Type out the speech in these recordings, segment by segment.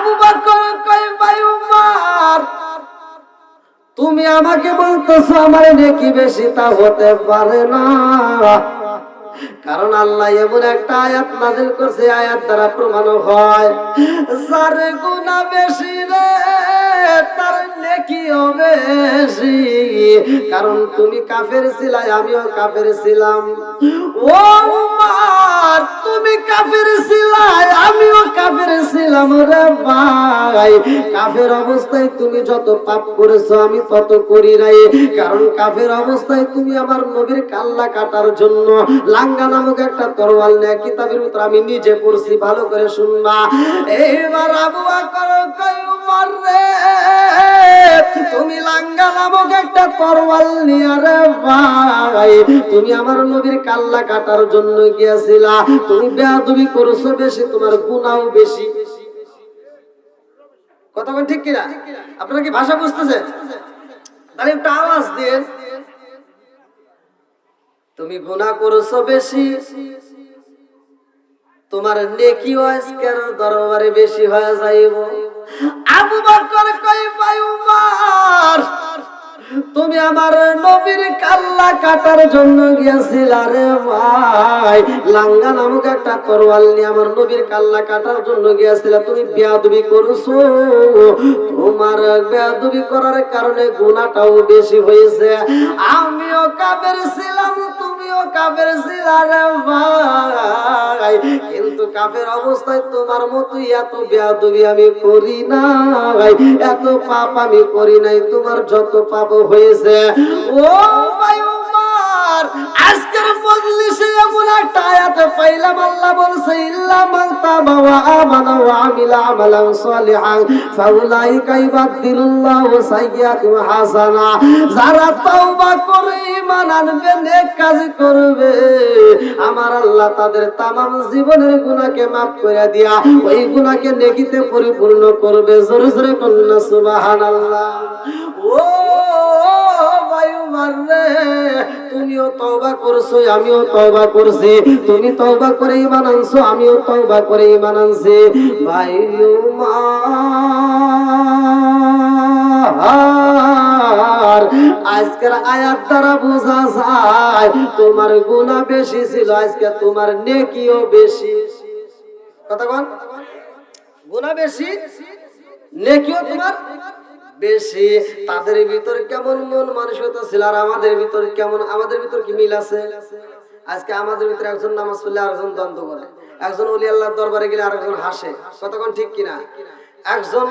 আবু বকর কয় ভাই উমর, তুমি আমাকে বলতেছো আমার নেকি বেশি, তা হতে পারে না। কারণ আল্লাহ এমন একটা আয়াত নাযিল করছে, আয়াত দ্বারা প্রমাণ হয় যার গুনাহ বেশি রে তার নেকিও বেশি। কারণ তুমি কাফের ছিলা, আমিও কাফের ছিলাম। ও উম্মার, তুমি কাফের ছিলা, আমিও কাফের ছিলাম রে ভাই। কাফের অবস্থায় তুমি যত পাপ করেছো আমি তত করি নাই। কারণ কাফের অবস্থায় তুমি আমার নবীর কাল্লা কাটার জন্য লাঙ্গা নামক একটা তরোয়াল নিয়ে কিতাবের ভিতর আমি নিজে পড়ছি, ভালো করে শুনবা। এইবার আবু বকর কয় উমর রে, তুমি লাঙ্গা নামক একটা তরোয়াল নিয়ে রে ভাই তুমি আমার নবীর কাল্লা কাটার জন্য গিয়েছিলা। তুমি বেয়াদবি করেছো বেশি, তোমার গুনাহও বেশি। কথা বল ঠিক কিনা? আপনারা কি ভাষা বুঝতেছেন? তাহলে একটু আওয়াজ দিয়ে, তুমি গুনাহ করেছো বেশি, তোমার নেকিও আজকের দরবারে বেশি হয়ে যাইব। আবু বকর কয় ভাই উমর, তুমি আমার নবীর কাল্লা কাটার জন্য গিয়েছিলা রে ভাই, লাঙ্গা নামক একটা তরোয়াল নিয়ে আমার নবীর কাল্লা কাটার জন্য গিয়েছিলা। তুমি বেয়াদবি করছো, তোমার বেয়াদবি করার কারণে গুনাহটাও বেশি হয়েছে। আমিও কাফের ছিলাম, তুমিও কাফের ছিলা রে ভাই, কিন্তু কাফের অবস্থায় তোমার মতো এত বেয়াদবি আমি করি নাই, এত পাপ আমি করি নাই তোমার যত পাপ হয়েছে। ও ভাই উমর, আজকের মজলিসে এমন একটা আয়াত পাইলাম, আল্লাহ বলছে ইল্লা মান তাবা ওয়া আমানা ওয়া আমিলা আমালান সালিহান ফাউলাইকা ইবাদদিলুল্লাহু সাইয়্যাতিহিম হাসানা। যারা তওবা করে ঈমান আনবে, নেক কাজ করবে, আমার আল্লাহ তাদের তামাম জীবনের গুনাহকে maaf করে দিয়া ওই গুনাহকে নেকিতে পরিপূর্ণ করবে। জোরে জোরে বলুন সুবহানাল্লাহ। ও ভাই উমর রে, তুমিও তওবা করছো, আমিও তওবা করছি। তুমি তওবা করে ঈমান আনছো, আমিও তওবা করে ঈমান আনছি। ভাই উমর, আজকের আয়াত দ্বারা বোঝা যায় তোমার গুনাহ বেশি ছিল, আজকে তোমার নেকিও বেশি। কথা বল, গুনাহ বেশি, নেকিও তোমার বেশি। তাদের ভিতর কেমন মন মানসিকতা ছিল আর আমাদের ভিতর কেমন? আমাদের ভিতর কি মিল আছে? আজকে আমাদের ভিতরে একজন নামাজ পড়লে আরেকজন দ্বন্দ্ব করে, একজন ওলি আল্লাহর দরবারে গেলে আরেকজন হাসে। কতক্ষণ ঠিক কিনা? একজন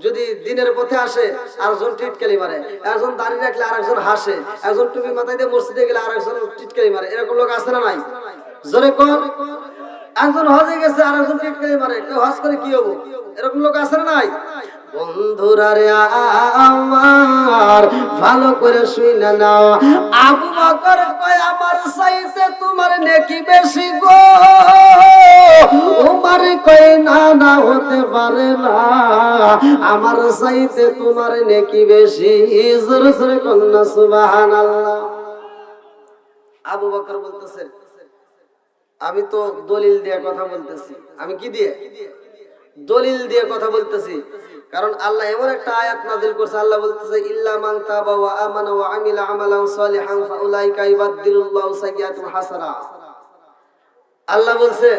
যদি দিনের পথে আসে আরেকজন টিটকালি মারে, একজন দাড়ি রাখলে আরেকজন হাসে, একজন টুপি মাথায় দিয়ে মসজিদে গেলে আরেকজন টিটকালি মারে। এরকম লোক আছে না নাই? জোরে কোন? একজন হজে গেছে আরেকজন টিটকালি মারে, কেউ হজ করে কি হবো? এরকম লোক আছে না নাই? বন্ধুরা রে আমার ভালো করে শুনে নাও, আবু বকর কয় আমার চাইতে তোমার নেকি বেশি গো। উমর কয় না না, হতে পারে না, আমার চাইতে তোমার নেকি বেশি। জোরে জোরে কন্যা সুবহানাল্লাহ। আবু বকর বলতেছে আমি তো দলিল দিয়ে কথা বলতেছি। আমি কি দিয়ে? দলিল দিয়ে কথা বলতেছি। কারণ আল্লাহ এমন একটা আয়াত নাযিল করছে, আল্লাহ বলতেছে ইল্লা মান তাবা ওয়া আমানা ওয়া আমিলা আমালান সালিহান ফাউলাইকা ইবাদদিলুল্লাহু সাইয়্যাতিহিম হাসানা। আল্লাহ বলছে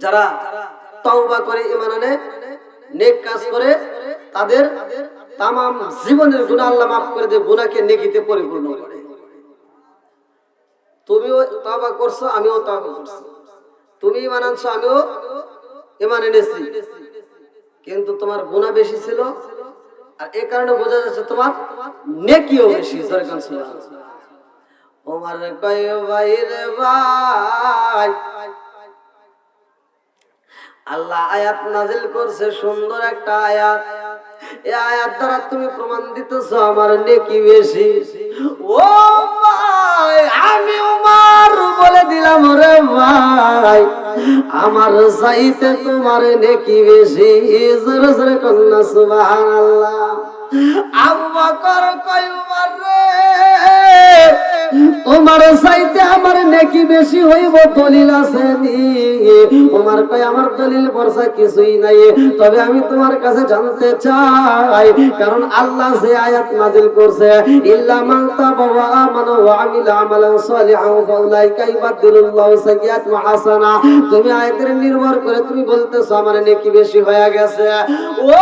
যারা তওবা করে ঈমান আনে, নেক কাজ করে, তাদের তামাম জীবনের গুনাহ আল্লাহ maaf করে দেয়, গুনাহকে নেকিতে পরিপূর্ণ করে। তুমিও তওবা করছো, আমিও তওবা করছি। তুমি ঈমান আনছো, আমিও ঈমান এনেছি, কিন্তু তোমার গুনাহ বেশি ছিল, আর এই কারণে বোঝা যাচ্ছে তোমার নেকিও বেশি। সরকার সুবহানাল্লাহ। ওমর কয় ভাই রে ভাই, আল্লাহ আয়াত নাযিল করছে, সুন্দর একটা আয়াত। এই আয়াত দ্বারা তুমি প্রমাণ দিতেছো আমার নেকি বেশি। ও ভাই, আমি উমর বলে দিলাম রে ভাই, আমার চাইতে তোমার নেকি বেশি। জোরে জোরে কন্যা সুবহানাল্লাহ। আবু বকর কয় উমর রে, তোমার চাইতে আমার নেকি বেশি হইব দলিল আছে নি? ওমর কয় আমার দলিল বর্ষা কিছুই নাই, তবে আমি তোমার কাছে জানতে চাই, কারণ আল্লাহ যে আয়াত নাযিল করছে ইল্লা মান তাবা ওয়া আমানা ওয়া আমিলা আমালান সালিহান ফাউলাইকা ইউবাদদিলুল্লাহু সাইয়্যাতিহিম হাসানা, তুমি আয়াতের নির্ভর করে তুমি বলতেছো আমার নেকি বেশি হয়ে গেছে। ও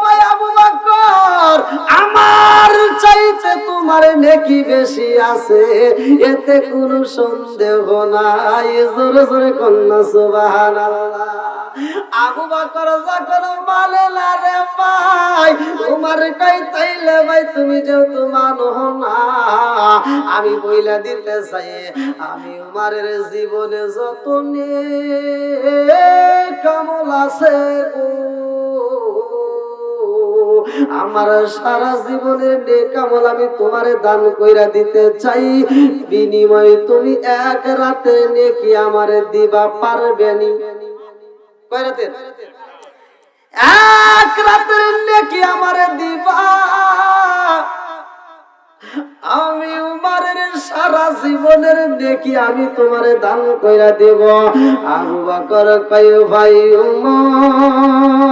ভাই আবু বকর, আমার চাইতে তোমার নেকি বেশি আছে, এতে কোনো সন্দেহ নাই। জোরে জোরে কন্যা সুবহানাল্লাহ। আবু বকর যখন বলে না রে ভাই, তোমার কই তাইলে ভাই তুমি যেহেতু মানো না, আমি বইলা দিতে চাই, আমি উমারের জীবনে যত নেক আমল আছে আমার সারা জীবনের নেক আমল আমি তোমারে দান কইরা দিতে চাই, বিনিময়ে তুমি এক রাতে নেকি আমারে দিবা পারবে নি? কয় রাতে? এক রাতের নেকি আমারে দিবা, আমি উমারের সারা জীবনের নেকি আমি তোমারে দান কইরা দেব। আবু বকর কয় ভাই উমর,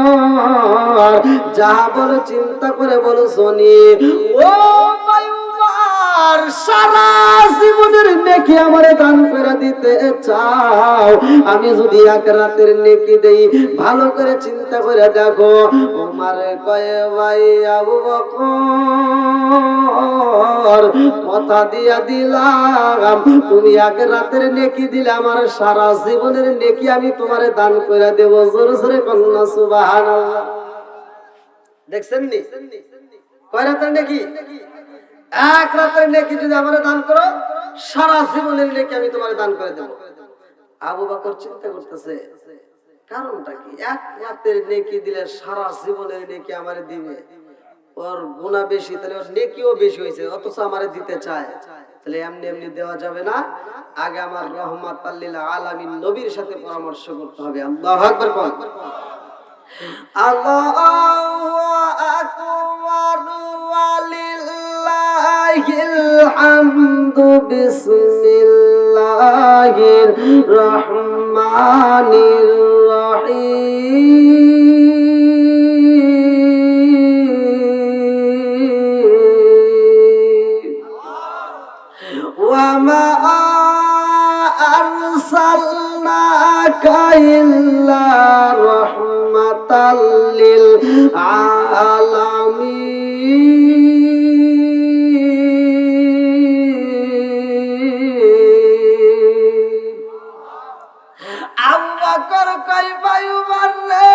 যা বলো চিন্তা করে বলো শুনি। ও ভাই উমর, সারা জীবনের নেকি আমারে দান কইরা দিতে চাও, আমি যদি এক রাতের নেকি দেই, ভালো করে চিন্তা করে দেখো। উমর কয় ভাই আবু বকর, কথা দিয়া দিলাম, তুমি এক রাতের নেকি দিলে আমার সারা জীবনের নেকি আমি তোমারে দান কইরা দেব। জোরে জোরে কন্যা সুবহানাল্লাহ। দেখছেন নি কয় রাতের নেকি? এক রাতের নেকি যদি আমারে দান করো, সারা জীবনের নেকি আমি তোমারে দান করে দেব। আবু বকর চিন্তা করতেছে কারণটা কি, এক রাতের নেকি দিলে সারা জীবনের নেকি আমারে দিবে, ওর গুনাহ বেশি, তাহলে ওর নেকিও বেশি হয়েছে, অথচ আমারে দিতে চায়, তাহলে এমনি এমনি দেওয়া যাবে না, আগে আমার রহমাতাল লিল আলামিন নবীর সাথে পরামর্শ করতে হবে। আল্লাহু আকবার কোন আল্লাহু আকবার ওয়ালিল্লাহিল হামদু বিসমিল্লাহির রহমানির রহিম। وما أرسلناك إلا رحمة للعالمين। আবু বকর কয় ভাই উমর রে,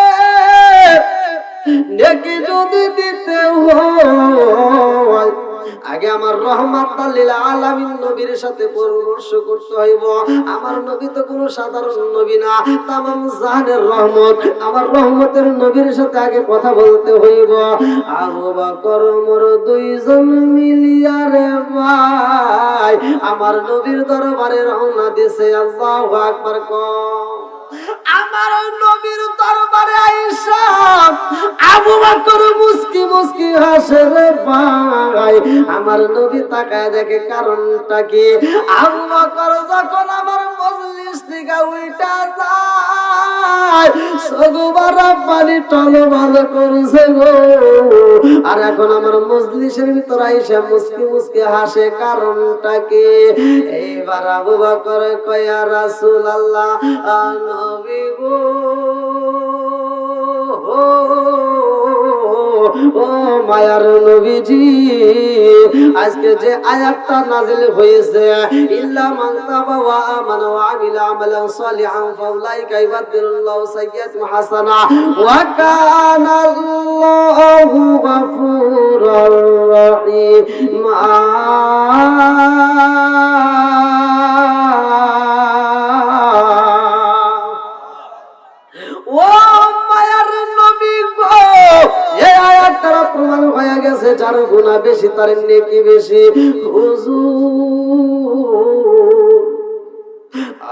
নেকি যদি দিতে হয় আগে আমার রহমাতাল লিল আলামিন নবীর সাথে পরামর্শ করতে হইব। আমার নবী তো কোনো সাধারণ নবী না, তামাম জাহানের রহমত, আমার রহমতের নবীর সাথে আগে কথা বলতে হইব। আবু বকর ওমর দুইজন মিলিয়া রে ভাই আমার নবীর দরবারে রওনা দিছে। আল্লাহু আকবার কও। আমার নবীর দরবারে আয়েশা আবু বকর মুস্কি মুস্কি হাসে রে ভাই। আমার নবী তাকায় দেখে কারণটা কি। আবু বকর যখন আমার মজলিস থেকে উঠা যায়, সগবারা পানি টলমল করছে গো, আর এখন আমার মজলিসের ভিতর আয়েশা মুস্কি মুস্কি হাসে, কারণটা কি? এইবার আবু বকর কয় ইয়া রাসূলুল্লাহ, নবী গো, ও মায়ার নবীজি, আজকে যে আয়াতটা নাযিল হয়েছে ইল্লা মান তাবা ওয়া আমানা ওয়া আমিলা আমালান সালিহান ফাউলাইকা ইউবাদদিলুল্লাহু সাইয়্যাতিহিম হাসানা ওয়া কানা আল্লাহু গফুরুর রহিম। ও মায়ার নবী গো, এই আয়াতটা প্রমাণ হয়ে গেছে যার গুনাহ বেশি তার নেকি বেশি। হুজুর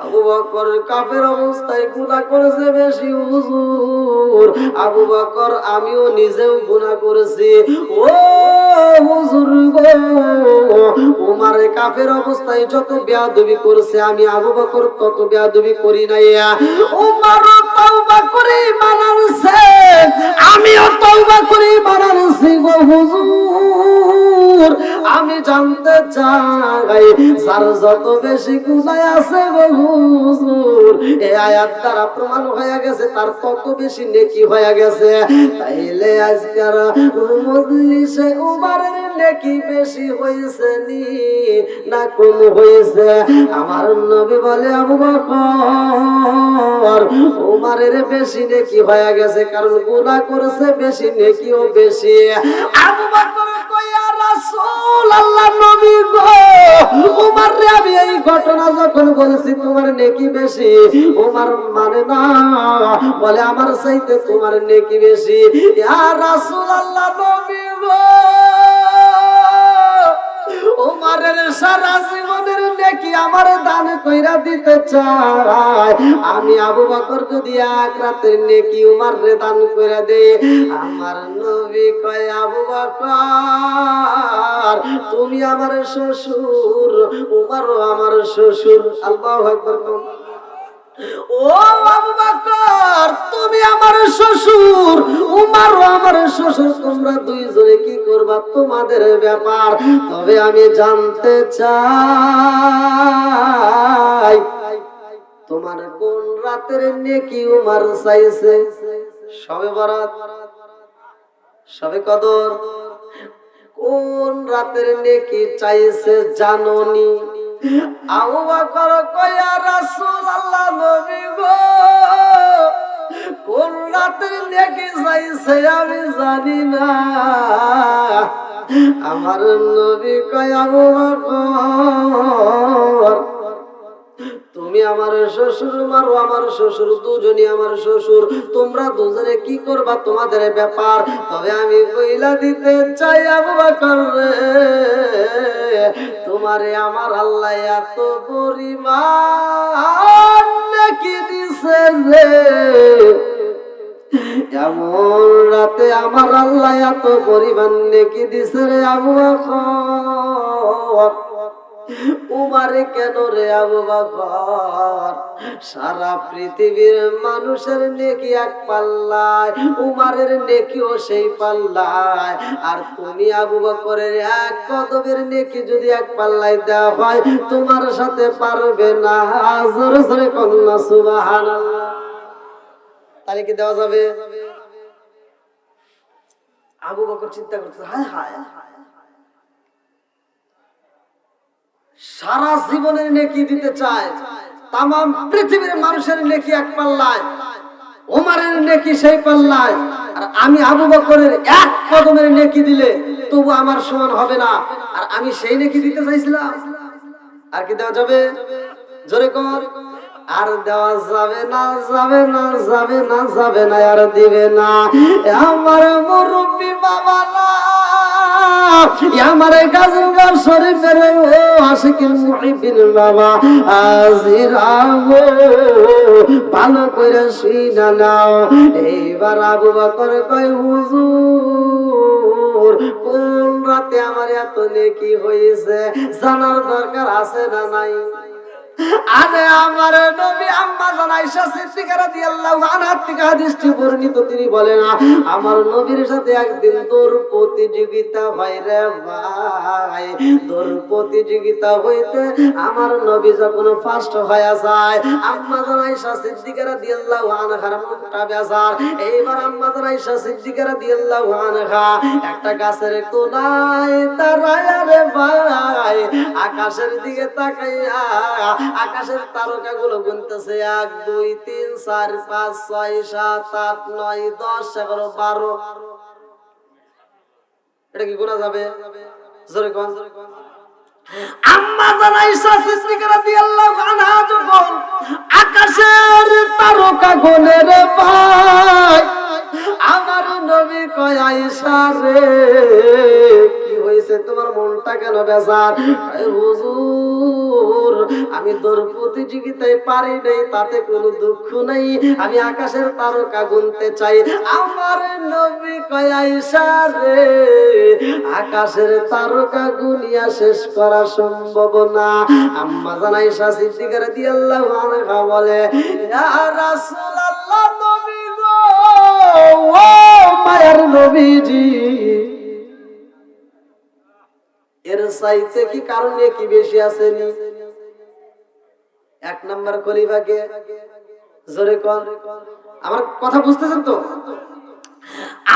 আবু বকর কাফের অবস্থায় গুনাহ করেছে বেশি হুজুর। আবু বকর আমিও নিজেও গুনাহ করেছি। ও হুজুর গো, উমর কাফের অবস্থায় যত বেয়াদবি করেছে আমি আবু বকর তত বেয়াদবি করি নাই। উমর তওবা করে ঈমান আনছে, আমিও তওবা করে ঈমান আনছি গো হুজুর। আমি জানতে চাই যার যত বেশি গুনাহ আছে গো হুজুর, এই আয়াত দ্বারা প্রমাণ হয়ে গেছে তার তত বেশি নেকি হয়ে গেছে। তাইলে আজকের মজলিসে উমরের নেকি বেশি হয়েছে নি না কম হয়েছে? আমার নবী বলে আবু বকর উমরের বেশি নেকি হয়ে গেছে, কারণ গুনাহ করেছে বেশি, নেকিও বেশি। আবু বকর কইয়া রাসূল আল্লাহ নবী গো, উমর রে আমি এই ঘটনা যখন বলেছি তোমার নেকি বেশি, উমর মানে না, বলে আমার চাইতে তোমার নেকি বেশি। ইয়া রাসূল আল্লাহ নবী গো, উমরের সারা জীবনের নেকি আমার দান কইরা দিতে চাই। আমি আবু বকর যদি এক রাতের নেকি উমরে দান কইরা দেই, আমার নবী কয় আবু বকর তুমি আমার শ্বশুর, উমরও আমার শ্বশুর। আল্লাহু আকবার। ও আবু বকর তুমি আমার শ্বশুর, উমরও আমার শ্বশুর, তোমরা দুইজনে কি করবা তোমাদের ব্যাপার। তবে আমি জানতে চাই তোমার কোন রাতের নেকি উমর চাইছে? শবে বরাত, শবে কদর, কোন রাতের নেকি চাইছে জানোনি? আবু বকর কয়া রাসূল আল্লাহ নবী গো, কোন রাতের নেকি চাইছে আমি জানি না। আমার নবী কয় আবু বকর তুমি আমার শ্বশুর, মারো আমার শ্বশুর, দুজনই আমার শ্বশুর, তোমরা দুজনে কি করবা তোমাদের ব্যাপার। তবে আমি কইলা দিতে চাই আবু বকর রে, তোমারে আমার আল্লাহ এত পরিমাণ নাকি দিছে রে, এমন রাতে আমার আল্লাহ এত পরিমাণ নেকি দিছে রে আবু বকর। উমারে কেন রে আবু বকর? সারা পৃথিবীর মানুষের নেকি এক পাল্লায়, উমারের নেকিও সেই পাল্লায়। আর তুমি আবু বকরের এক কদমের নেকি যদি এক পাল্লায় দেওয়া হয়, তোমার সাথে পারবে না। জোরে জোরে কন্যা সুবহানাল্লাহ। তাহলে কি দেওয়া যাবে? আবু বকর চিন্তা করছে, হায় হায়, সারা জীবনের নেকি দিতে চায়, তাম পৃথিবীর মানুষের নেকি এক পাল্লায়, ওমরের নেকি সেই পাল্লায়, আর আমি আবু বকরের এক কদমের নেকি দিলে তবু আমার সমান হবে না। আর আমি সেই নেকি দিতে চাইছিলাম, আর কি দেওয়া যাবে? জোরে কর। আর দেওয়া যাবে না, যাবে না, যাবে না, যাবে না, আর দিবে না। আমার মুরব্বি বাবা না, আমার গাজীপুর শরীফের ও আশিকিন মুহিবিন বাবা আজিরা গো, ভালো করে শুইনা নাও। এইবার আবু বকর কয় হুজুর কোন রাতে আমার এত নেকি হয়েছে জানার দরকার আছে না নাই? আরে আমার নবী আম্মা জান আয়েশা সিদ্দিকা রাদিয়াল্লাহু আনহা থেকে হাদিসটি বর্ণিত, তিনি বলেন আমার নবীর সাথে একদিন দৌড় প্রতিযোগিতা হয় রে ভাই। দৌড় প্রতিযোগিতা হইতে আমার নবী যখন ফার্স্ট হয়ে যায়, আম্মা জান আয়েশা সিদ্দিকা রাদিয়াল্লাহু আনহার মুখটা বেজার। এইবার আম্মা জান আয়েশা সিদ্দিকা রাদিয়াল্লাহু আনহা একটা গাছের কোনায় দাঁড়ায় রে ভাই, আকাশের দিকে তাকাইয়া আকাশের তারকা গুলো গুনতেছে, 1 2 3 4 5 6 7 8 9 10 11 12। এটা কি গোনা যাবে? জোরে কোন। আম্মা জান আয়েশা সিদ্দিকা রাদিয়াল্লাহু আনহা যখন আকাশের তারকা গুনে রে ভাই, আমার নবী কয় আয়েশা রে কি হইছে হয়েছে, তোমার মনটা কেন বেজার? হুজুর আমি দৌড় প্রতিযোগিতায় পারি নাই, তাতে কোনো দুঃখ নাই, আমি আকাশের তারকা গুনতে চাই। আমার নবী কয় আয়েশা রে, আকাশের তারকা গুনিয়া শেষ করা সম্ভব না। আম্মা জান আয়েশা সিদ্দিকা রাদিয়াল্লাহু আনহা বলে, ইয়া রাসূলুল্লাহ, নবী গো, ও মায়ের নবীজি, এর চাইতে কি কারণে কি বেশি আসেনি? এক নাম্বার খলিফাকে জোরে কোন, আমার কথা বুঝতেছেন তো?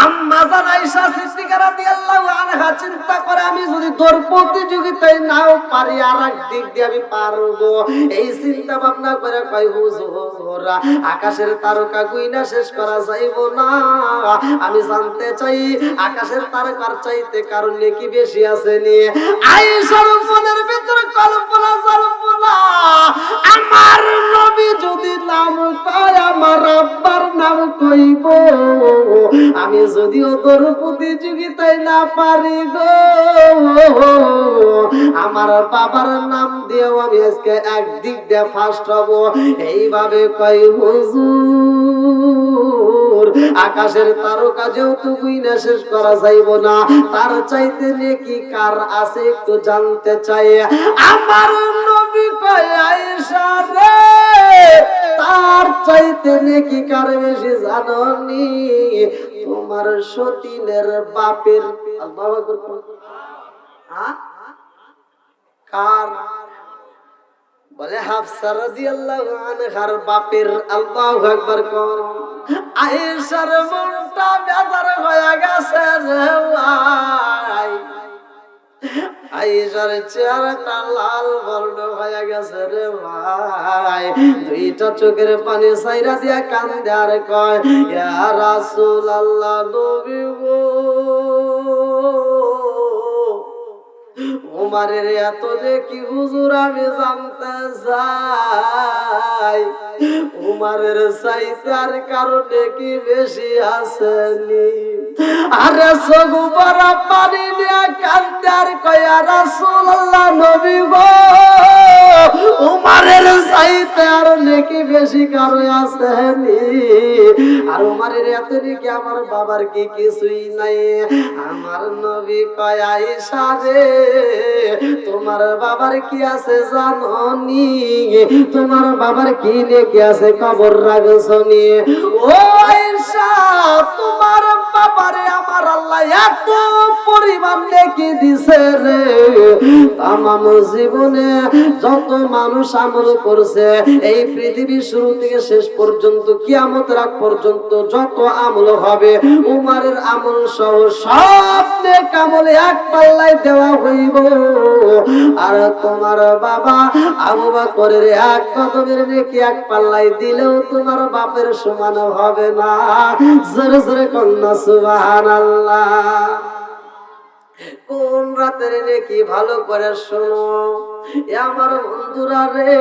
আম্মা জান আয়েশা সিদ্দিকা রাদিয়াল্লাহু আনহা চিন্তা করে, আমি যদি দৌড় প্রতিযোগিতায় নাও পারি, আরেক দিক দিয়ে আমি পারবো। এই চিন্তা ভাবনা করে কয়, হুজুর আকাশের তারকা গুইনা শেষ করা যাইব না, আমি জানতে চাই আকাশের তারকার চাইতে কারণে কি বেশি আছে নি? আয়েশার মনের ভিতরে কল্পনা জল্পনা, আমার নবী যদি নাম কয়, আমার আব্বার নাম কইব, আমি যদিও তোর প্রতিযোগিতায় না পারি গো, আমার বাবার নাম দিয়েও আমি আজকে একদিক দিয়ে ফার্স্ট হব। এইভাবে কই, হুজুর আকাশের তারকা যেহেতু গুইনা শেষ করা যাইব না, তার চাইতে নেকি কার আছে একটু জানতে চাই। আমার নবী কয়, আয়েশা রে, তার চাইতে নেকি কার বেশি জাননি? তোমার সতীনের বাপের। আল্লাহু আকবার। কার? বলে হাফসা রাদিয়াল্লাহু আনহার বাপের। আল্লাহু আকবার কোন। আয়েশার মনটা বেজার হয়ে গেছে রে ভাই, আয়েশার চেহারাটা লাল বর্ণ হয়ে গেছে রে ভাই, দুইটা চোখের পানি সাইরা দিয়া কান্দে আর কয়, ইয়া রাসূলুল্লাহ, নবী গো, উমারের এত দেখি হুজুর আমি জানতে চাই, উমারের চাইতে আর কারণে কি বেশি আসেনি? আরে সগু বড় পানি নিয়ে কান্দে আর কয়, ইয়া রাসূলুল্লাহ, নবী গো, উমারের চাইতে আর নেকি বেশি কারো আসেনি? আর উমারের এত নেকি আমার বাবার কি কিছুই নাই? আমার নবী কয়, আয়েশা রে, তোমার বাবার কি আছে জানোনি? তোমার বাবার কি নেকি আছে খবর রাখছনি? ও আয়েশা, তোমার বাবারে আমার আল্লাহ এত পরিমাণ নেকি দিছে রে, তামাম জীবনে যত মানুষ আমল করছে, এই পৃথিবীর শুরু থেকে শেষ পর্যন্ত কিয়ামত রাত পর্যন্ত যত আমল হবে, উমারের আমল সহ সব নেক আমল এক পাল্লায় দেওয়া হইব। আর তোমার বাবা আবু বকরের এক কদমের নেকি এক পাল্লায় দিলেও তোমার বাপের সমান হবে না। জোরে জোরে কন্যা সুবহানাল্লাহ। কোন রাতের নেকি ভালো করে শোনো আমার বন্ধুরা রে,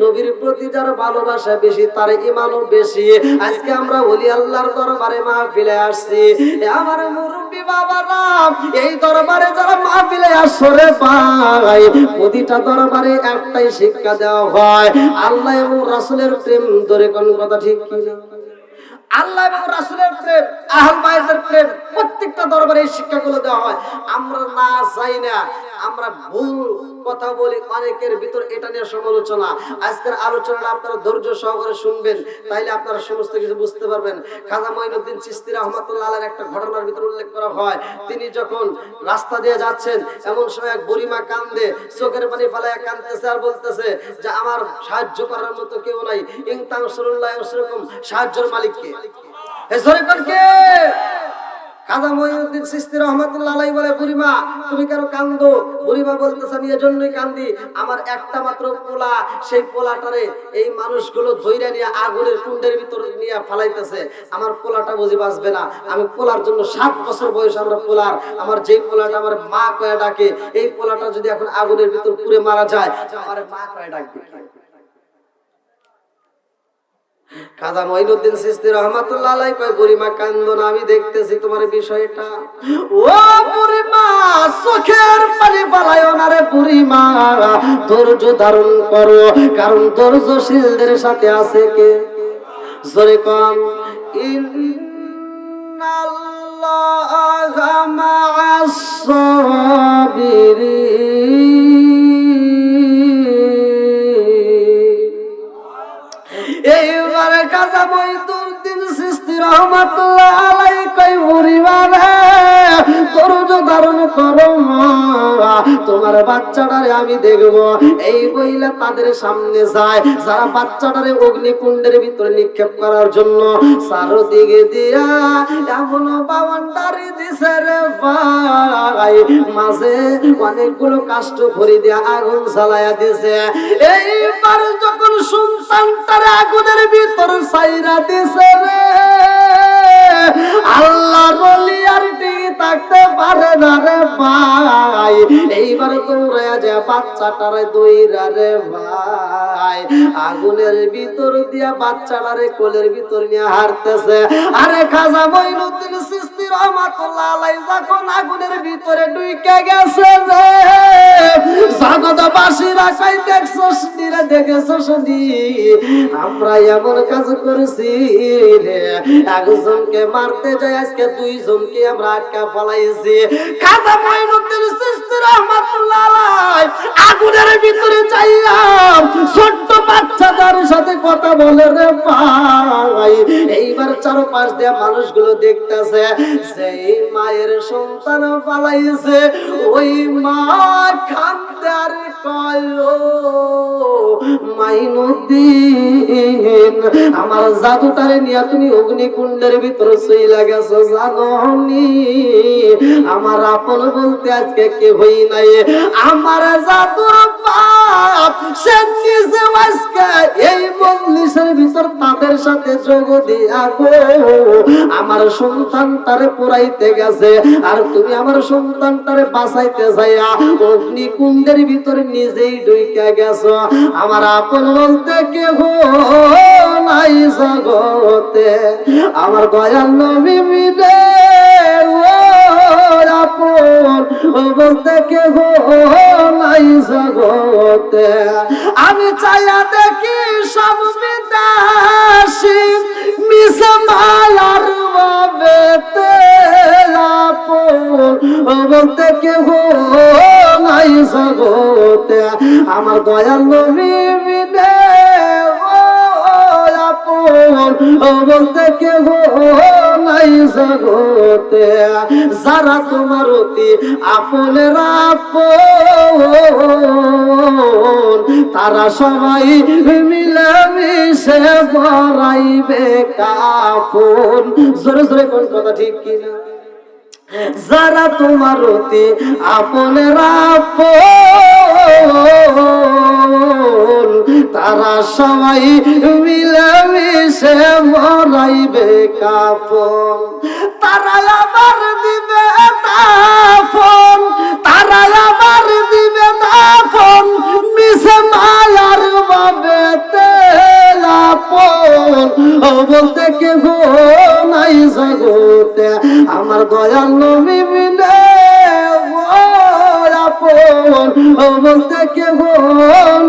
নবীর প্রতি যার ভালোবাসা বেশি তার ঈমানও বেশি। আজকে আমরা ওলি আল্লাহর দরবারে মাহফিলে আসছি, আমার মুরব্বি বাবারা, এই দরবারে যারা মাহফিলে আসছে রে ভাই, প্রতিটা দরবারে একটাই শিক্ষা দেওয়া হয়, আল্লাহ এবং রাসূলের প্রেম। ধরে কোন কথা ঠিক কিনা? আল্লাহ এবং রাসূলের প্রেম, আহলে বাইতের প্রেম, প্রত্যেকটা দরবারে এই শিক্ষাগুলো দেওয়া হয়। আমরা না চাই না, আমরা ভুল কথা বলি, অনেকের ভিতর এটা নিয়ে সমালোচনা। আজকের আলোচনাটা আপনারা ধৈর্য সহকারে শুনবেন, তাইলে আপনারা সমস্ত কিছু বুঝতে পারবেন। খাজা মঈনুদ্দিন চিশতি রাহমাতুল্লাহ আলাইহির একটা ঘটনার ভিতর উল্লেখ করা হয়, তিনি যখন রাস্তা দিয়ে যাচ্ছেন, এমন সময় এক বুড়িমা কান্দে, চোখের পানি ফেলায় কাঁদতেছে আর বলতেছে যে আমার সাহায্য করার মতো কেউ নাই, ইন তানসুরুল্লাহ ইয়ানসুরকুম, সাহায্যের মালিক কে? জোরে কোন কে? খাজা মঈনুদ্দিন চিশতি রাহমাতুল্লাহ আলাইহি বলে, বুড়িমা তুমি কেন কান্দো? বুড়িমা বলতেছে, আমি এজন্যই কান্দি, আমার একটা মাত্র পোলা, সেই পোলাটারে এই মানুষগুলো ধইরা নিয়ে আগুনের কুণ্ডের ভিতর নিয়ে ফালাইতেছে, আমার পোলাটা বুঝি বাঁচবে না। আমি পোলার জন্য 7 বছর বয়স আমরা পোলার, আমার যেই পোলাটা আমার মা কয়ে ডাকে, এই পোলাটা যদি এখন আগুনের ভিতর পুড়ে মারা যায়, আমার মা কয়ে ডাকবে। খাজা মঈনুদ্দিন চিশতি রাহমাতুল্লাহ আলাইহি কয় বুড়িমা কান্দো না, আমি দেখতেছি তোমার বিষয়টা। ও বুড়িমা চোখের পানি পালায়ো না রে বুড়িমা, ধৈর্য ধারণ করো, কারণ ধৈর্যশীলদের সাথে আছে কে? জোরে কম, ইন্নাল্লাহা মা'আস সাবিরিন। এইবারে খাজা মঈনুদ্দিন চিশতি রাহমাতুল্লাহ আলাইহি কয় বুড়িমা রে ধৈর্য ধারণ করো, তোমার বাচ্চাটারে আমি দেখব। এই বইলা তাদের সামনে যায়, যারা বাচ্চাটারে অগ্নিকুণ্ডের ভিতরে নিক্ষেপ করার জন্য চারদিকে দিয়া এমন বাউন্ডারি দিছে রে ভাই, মাঝে অনেকগুলো কাষ্ঠ ভরি দিয়া আগুন জ্বালায়া দিছে। এইবার যখন সন্তানটারে আগুনের ভিতর ছাইরা দিছে রে, আল্লাহর ওলি আর টিকে থাকতে পারে না রে ভাই। এইবার দৌড়ায়া যায় বাচ্চাটারে দইরা রে ভাই, আগুনের ভিতর দিয়া বাচ্চাটারে কোলের ভিতর নিয়ে হারতেছে। আরে খাজা মঈনুদ্দিন চিশতি রাহমাতুল্লাহ আলাইহি যখন আগুনের ভিতরে ঢুকে গেছে রে, জগৎবাসীরা কই দেখছস নি রে, দেখছস নি আমরা এমন কাজ করেছি রে, একজনকে মারতে যাই আজকে দুইজনকে আমরা আটকা ফলাইছি। খাজা মঈনুদ্দিন চিশতি রাহমাতুল্লাহ আলাইহি আগুনের ভিতরে যাইয়া ছোট্ট বাচ্চাদের সাথে কথা বলে রে ভাই। এইবার চারপাশ দিয়ে মানুষগুলো দেখতেছে, সেই মায়ের সন্তান পালাইছে, ওই মা কান্দে আর কয় ও মাইনুদ্দিন, আমার জাদুটারে নিয়ে তুমি অগ্নিকুণ্ডের ভিতরে চইলা গেছো, জানোনি আমার আপন বলতে আজকে কেউই নাই। আমার জাদুর বাপ সে নিজে আজকে এই মজলিসের ভিতর তাদের সাথে যোগ দিয়া গো আমার সন্তানটারে পুরাইতে গেছে, আর তুমি আমার সন্তানটারে বাঁচাইতে যাইয়া অগ্নিকুণ্ডের ভিতরে নিজেই ঢুইকা গেছো। আমার আপন বলতে কেহ নাই জগতে, আমার দয়াল নবী বিনে ও আপন বলতে কেহ নাই জগতে। আমি চাইয়া দেখি সব বিদাসী মিশে মালার বাবেতে, আপন বলতে কেহ নাই জগতে, আমার দয়াল নবী বিনে বলতে কেহ নাই জগতে। যারা তোমার অতি আপনের আপন, তারা সবাই মিলেমিশে পরাইবে কাফন। জোরে জোরে কোন কথা ঠিক কিনা? যারা তোমার অতি আপনের আপন, তারা সবাই মিলেমিশে মরাইবে কাফন। তারা আবার দিবে দাফন, তারা আবার দিবে দাফন, মিশে মায়ার বাবেতে আপন বলতে কেহ নাই জগতে, আমার দয়াল নবী বিনে আপন বলতে কেহ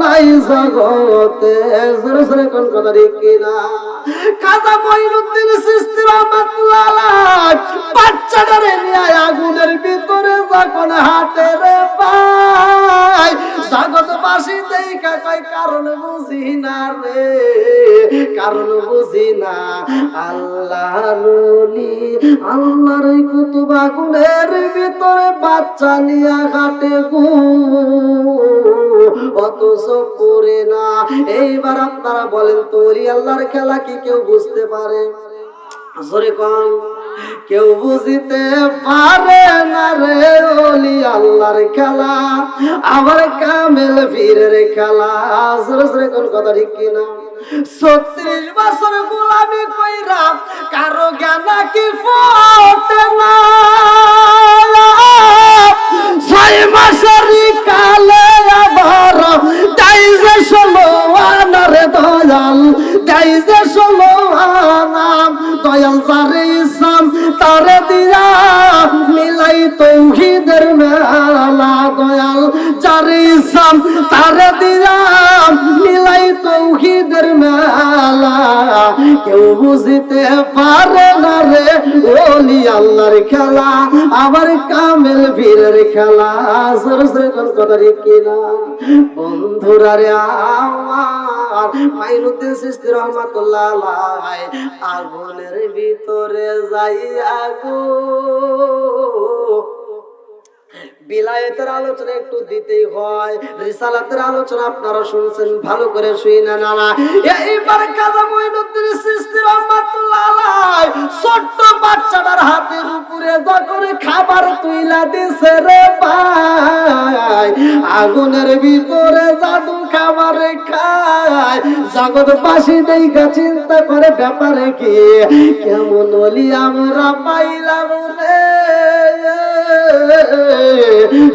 নাই জগতে। জোরে জোরে কোন কথা ঠিক কিনা? খাজা মঈনুদ্দিন চিশতি রাহমাতুল্লাহ আলাইহি বাচ্চাটারে নিয়ে আগুনের ভিতরে যখন হাঁটে রে ভাই, জগৎবাসী দেখা কয় কারণ বুঝি না রে, কারণ বুঝি না। আল্লাহর ওলি আল্লাহর কুতুব আগুনের ভিতরে বাচ্চা নিয়ে হাঁটে গো, অথচ পড়ে না। এইবার আপনারা বলেন তো ওলি আল্লাহর খেলা কি কেউ বুঝতে পারে? জোরে কোন, কেউ বুঝিতে পারে না রে ওলি আল্লাহর খেলা, আবার কামেল পীরের খেলা। জোরে জোরে কোন কথা ঠিক কিনা? 36 বছর গোলামি কইরা কারো জ্ঞান কি ফোটে না, 6 মাসের কালে আবার তাই যে 16 আনারে দয়াল, তাই যে 16 তৌহিদের মেলা দয়াল যারে ইসলাম তারে দিলাম মিলাই তৌহিদের মেলা কেউ বুঝিতে পারে না রে ওলি আল্লাহর খেলা আমার কামেল বীরের খেলা সরসরে কোন কথা কি না বন্ধুরা রে আমার মাইনুদ্দিন চিশতি রহমাতুল্লাহ আলাইহি আগুনের ভিতরে যাইয়া গো বিলায়েতের আলোচনা একটু দিতেই হয় রিসালাতের আলোচনা আপনারা শুনছেন ভালো করে শুইনা না এইবার কাজী মুঈনুদ্দিন চিশতি রাহমাতুল্লাহ আলাইহি ছোট্ট বাচ্চাটার হাতের উপরে যখন খাবার তুইলা দিছে রে ভাই আগুনের ভিতরে জাদু খাবার খায় জগৎবাসী দেখা চিন্তা করে ব্যাপারে কি কেমন ওলি আমরা পাইলাম রে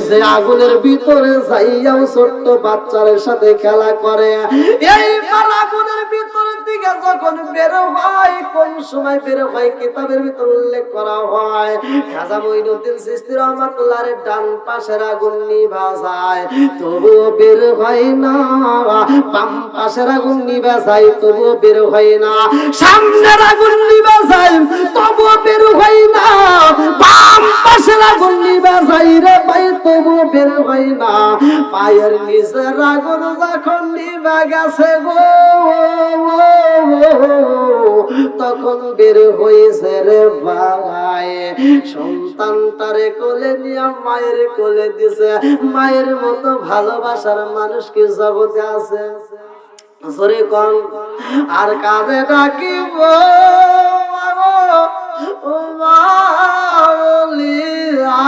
যে আগুনের ভিতরে যাইয়াও ছোট্ট বাচ্চার সাথে খেলা করে এইবার আগুনের ভিতরে দিকে যখন বের হয় কোন সময় বের হয় কিতাবের ভিতর উল্লেখ করা হয় খাজা মুঈনুদ্দিন চিশতি রহমাতুল্লাহর ডান পাশের আগুন নিভা যায় তবুও বের হয় না বাম পাশের আগুন নিভা যায় তবুও বের হয় না সামনের আগুন নিভা যায় তবুও বের হয় না বাম পাশের আগুন নিভা যায় রে ভাই তবুও বের হয় না পায়ের নিচের আগুন যখন নিভা গেছে গো তখন বের হয়েছে রে ভাই সন্তানটারে কোলে নিয়ে মায়ের কোলে দিছে মায়ের মতো ভালোবাসার মানুষ কি জগতে আছে জোরে কোন আর কাঁদে ডাকিব ও মাওলিয়া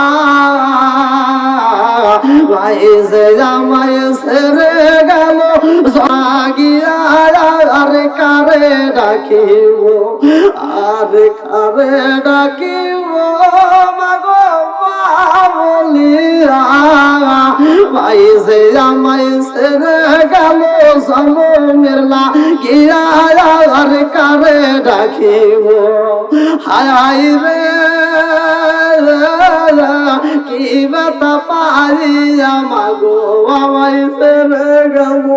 ভাই যে আমায় ছেড়ে গেল জাগিয়া আর কারে ডাকিব আর কারে ডাকিব মাগো মাওলিয়া ভাই যে আমায় ছেড়ে গেল জনমের লাগিয়া আর কারে ডাকিব হায় রে কি ব্যথা পারি আমাগো আমায় ছেড়ে গেল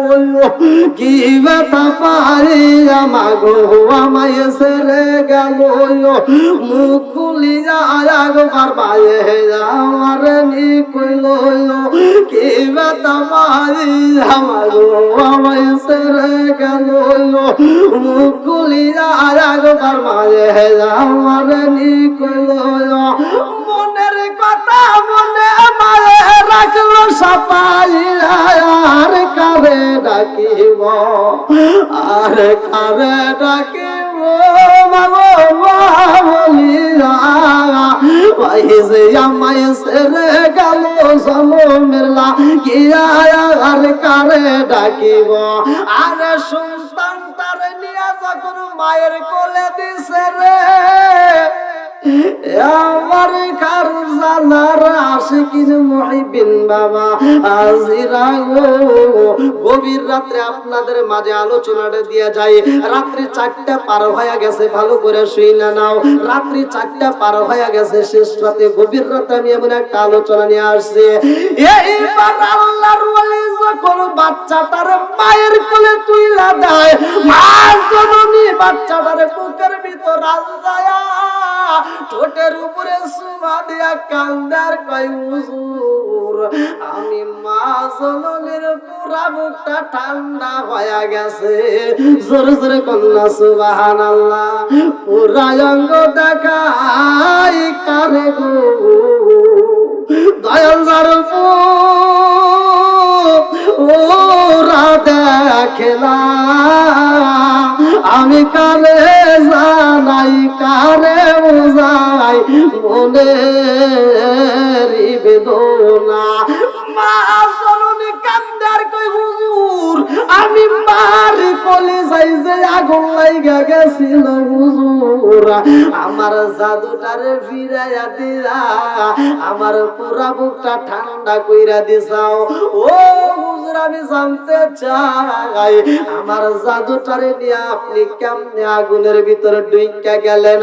কি ব্যথা পারি আমাগো আমায় ছেড়ে গেল মুখ খুলিয়া একবার পায়ে আমার নিকইল কি ব্যথা পারি আমাগো আমায় ছেড়ে গেল মুখ খুলিয়া একবার পায়ে আমার নিকইল মনের কথা মনে মায়ে রাখলো সাপাই আর কারে ডাকিব আর কারে ডাকিব মাগো মাওলিয়া ভাই যে আমায় ছেড়ে গেল জনমের লাগিয়া আর কারে ডাকিব আর সন্তান তারে নিয়ে যখন মায়ের কোলে দিছে রে আমার কার জানার আশিকিন মুহিবিন বাবা আজিরা গভীর রাত্রে আপনাদের মাঝে আলোচনাটা দিয়া যায় রাত্রি 4টা পার হয়ে গেছে ভালো করে শুইনা নাও রাত্রি 4টা পার হয়ে গেছে শেষ রাতে গভীর রাতে আমি এমন একটা আলোচনা নিয়ে আসছি এইবার আল্লাহর ওলি যখন বাচ্চাটার মায়ের কোলে তুইলা দেয় মা জননী বাচ্চাটার বুকের ভিতর আলজায়া ঠোঁটের উপরে সুমা দিয়া কান্দার কয় হুজুর আমি মা জননীর পুরা বুকটা ঠান্ডা হয়ে গেছে জোরে জোরে কন্যা সুবহানাল্লাহ পুরা অঙ্গ দেখাই কারে গো দয়াল জারফু ওরা দেখলা আমি কারে জানাই কারে বোঝাই মনের বেদনা মা জননী কান্দার কই হুজুর আমি মারি কলি যাই যে আগুন লাগা গেছিল হুজুর আমার জাদুটারে ফিরাইয়া দিলা আমার পুরা বুকটা ঠান্ডা কইরা দিছাও ও হুজুর আমি জানতে চাই আমার জাদুটারে নিয়ে আপনি কেমনে আগুনের ভিতরে ডুইকা গেলেন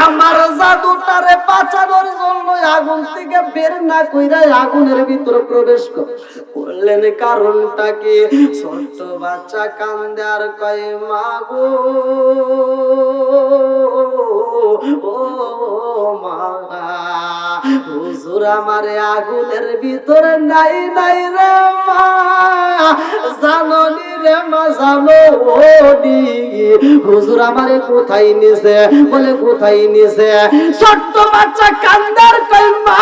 আমার জাদুটারে বাঁচানোর জন্য আগুন থেকে বের না কইরা আগুনের ভিতরে প্রবেশ করলেন কারণটা কি ছোট বাচ্চা কান্দে আর কয় মাগো ও মা হুজুর আমারে আগুনের ভিতরে নাই নাই রে মা জাননি রে মা জানো ওডি হুজুর আমারে কোথায় নিছে বলে কোথায় নিছে ছোট্ট বাচ্চা কান্দার কই মা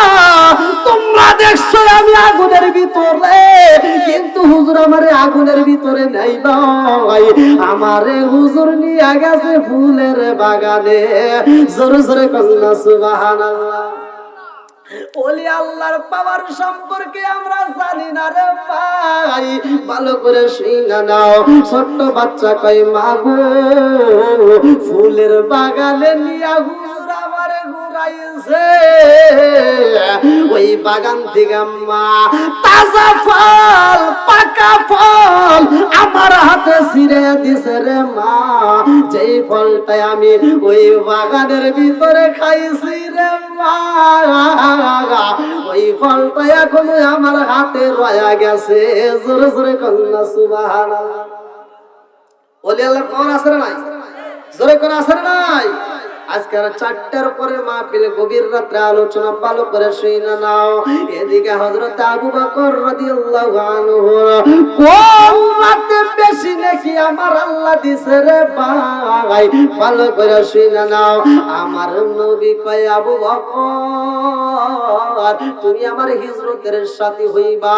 তোমরা দেখছো আমি আগুনের ভিতরে কিন্তু হুজুর আমারে আগুনের ভিতরে নাই ভাই আমারে হুজুর নিয়ে গেছে ফুলের বাগানে জোরে জোরে কন্যা সুবহানাল্লাহ ওলি আল্লাহর পাওয়ার সম্পর্কে আমরা জানি না রে ভাই ভালো করে শুনে নাও ছোট্ট বাচ্চা কই মাগো ফুলের বাগানে নিয়া হুজুর আমারে ঘুরাইছে ওই বাগান থেকে মা তাজা ফল পাকা ফল আমার হাতে ছিঁড়ে দিছে রে মা যেই ফলটাই আমি ওই বাগানের ভিতরে খাইছি রে মা ওই ফলটা এখন আমার হাতে রয়া গেছে জোরে জোরে কন্যা সুবহানাল্লাহ ওলি আল্লাহর পাওয়ার আছে না নাই জোরে কোন আছে না নাই আজকে 4টার পরে মাহফিলে গভীর রাতে আলোচনা ভালো করে শুনে নাও এদিকে হযরত আবু বকর রাদিয়াল্লাহু আনহু কোন রাতে বেশি নাকি আমার আল্লাহ দিছে রে ভাই ভালো করে শুনে নাও আমার নবী কয় আবু বকর তুমি আমার হিজরতের সাথী হইবা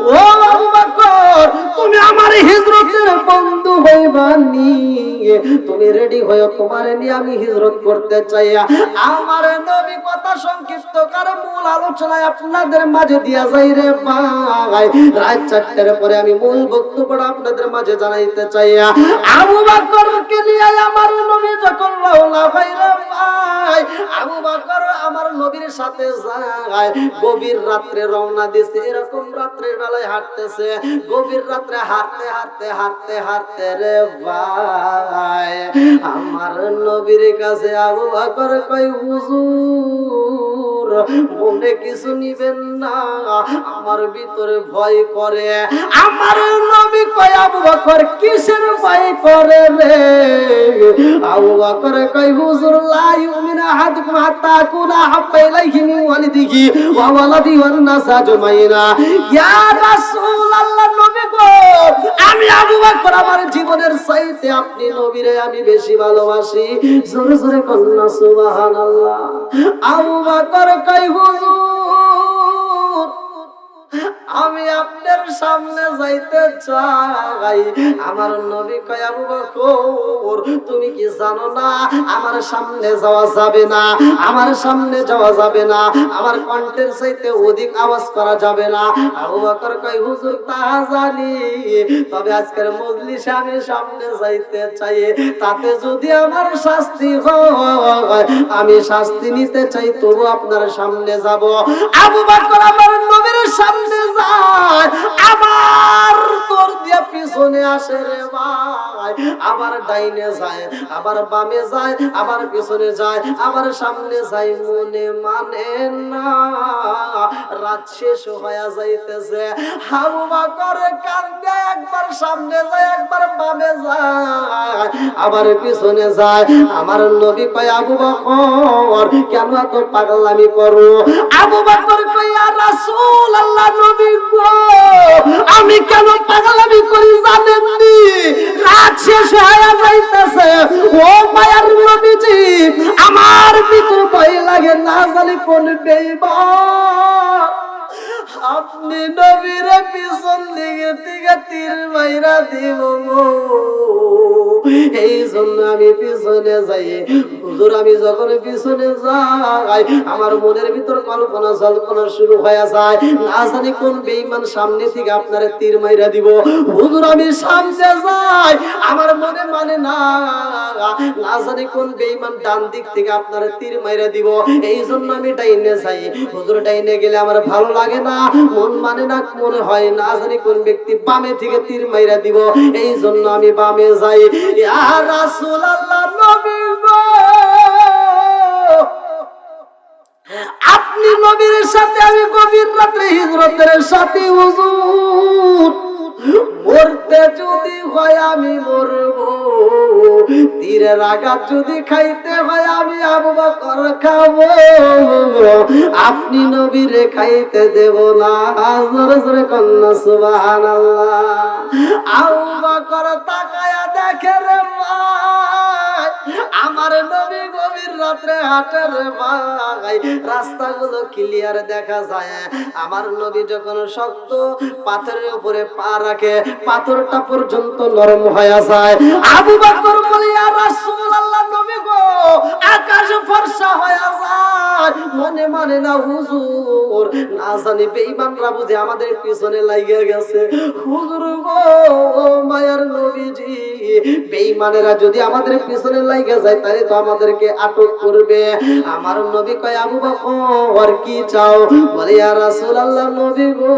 ও আবু বকর তুমি আমার হিজরতের বন্ধু হইবা নি তুমি রেডি হয়ে তোমারে নিয়ে আমি হিজরত করতে চাই আমার নবী কথা সংক্ষিপ্ত করে মূল আলোচনায় আপনাদের মাঝে দিয়া যাই রে ভাই রাত 4টার পরে আমি মূল বক্তব্য আপনাদের মাঝে জানাইতে চাই আবু বকরকে নিয়ে আমার নবী যখন রওনা হইলেন ভাই আবু বকর আমার নবীর সাথে যায় গভীর রাতে রওনা দিছে এরকম রাতের বেলায় হাঁটতেছে গভীর রাতে হাঁটতে হাঁটতে হাঁটতে হাঁটতে রে ভাই আমার নবীর কাছে আবু বকর কই হুজুর মনে কিছু নিবেন না আমার ভিতরে ভয় করে আমার নবী কই আবু বকর কিসের ভয় করে রে আবু বকর কই হুজুর লা ইউমিনু আহাদুকুম হাত্তা কুনা হাব্বা ইলাইহি মিন ওয়ালিদিহি ওয়া ওয়ালাদি ওয়ান নাস আজমাইনা ইয়া রাসূলুল্লাহ নবী গো আমি আবু বকর আমার জীবনের চাইতে আপনি নবীরে আমি বেশি ভালোবাসি জোরে জোরে কন্যা সুবহানাল্লাহ আবু বকর কই হুজুর আমি আপনার সামনে যাইতে চাই আমার নবী কয় আবু বকর তুমি কি জানো না আমার সামনে যাওয়া যাবে না আমার সামনে যাওয়া যাবে না আমার কণ্ঠের চাইতে অধিক আওয়াজ করা যাবে না আবু বকর কয় হুজুর তা জানি তবে আজকের মজলিসে আমি সামনে যাইতে চাই তাতে যদি আমার শাস্তি হয় আমি শাস্তি নিতে চাই তবু আপনার সামনে যাব আবু বকর আমার নবীর সামনে যায় আবার তোর দিয়ে পিছনে আসে রে ভাই আবার ডাইনে যায় আবার বামে যায় আবার পিছনে যায় আবার সামনে যায় মনে মানে না রাত শেষ হয়ে যাইতেছে আবু বকর কান্দে একবার সামনে যায় একবার বামে যায় আবার পিছনে যায় আমার নবী কয় আবু বকর কেন এত পাগলামি করো আবু বকর কয় ইয়া রাসূলুল্লাহ নবী গো আমি কেন পাগলামি করি জানেন নি রাত শেষ হয়ে যাইতেছে ও মায়ার নবীজি আমার ভিতর ভয় লাগে না জানি কোন বেঈমান আপনি নবীর পিছন দিকে থেকে তীর মাইরা দিব এই জন্য আমি পিছনে যাই। হুজুর আমি যখন পিছনে যাই আমার মনের ভিতর কল্পনা জল্পনা শুরু হয়ে যায়, না জানি কোন বেঈমান সামনে থেকে আপনার তীর মাইরা দিব। হুজুর আমি সামনে যাই আমার মনে মানে না, না জানি কোন বেঈমান ডান দিক থেকে আপনার তীর মাইরা দিব। এই জন্য আমি ডাইনে যাই। হুজুর ডাইনে গেলে আমার ভালো লাগে না, মন মানে না, মনে হয় না জানি কোন ব্যক্তি বামে থেকে তীর মাইরা দিব। এই জন্য আমি বামে যাই। ইয়া রাসূলুল্লাহ নবী গো, আপনি নবীর সাথে আমি গভীর রাতে হিজরতের সাথে হুজুর মরতে যদি হয় আমি মরবো, তীরের আঘাত যদি খাইতে হয় আমি আবু বকর খাবো, আপনি নবীরে খাইতে দেব না। জোরে জোরে কন্যা সুবহানাল্লাহ। আবু বকর তাকায়া দেখে রে ভাই আমার নবী গভীর রাত্রে হাঁটে রে ভাই, রাস্তাগুলো ক্লিয়ার দেখা যায়। আমার নবী যখন শক্ত পাথরের উপরে পা রাখে পাথরটা পর্যন্ত নরম হয়ে যায়। আবু বকর বলে ইয়া রাসূলুল্লাহ নবী গো আকাশ ফর্সা হয়ে যায়, মনে মানে না হুজুর, না জানি বেঈমানরা বুঝে আমাদের পিছনে লাগিয়ে গেছে। হুজুর গো মায়ার নবীজি, বেঈমানেরা যদি আমাদের পিছনে লাগিয়ে যায় তাহলে তো আমাদেরকে আটক করবে। আমার নবী কয় আবু বকর কি চাও? বলে ইয়া রাসূলুল্লাহ নবী গো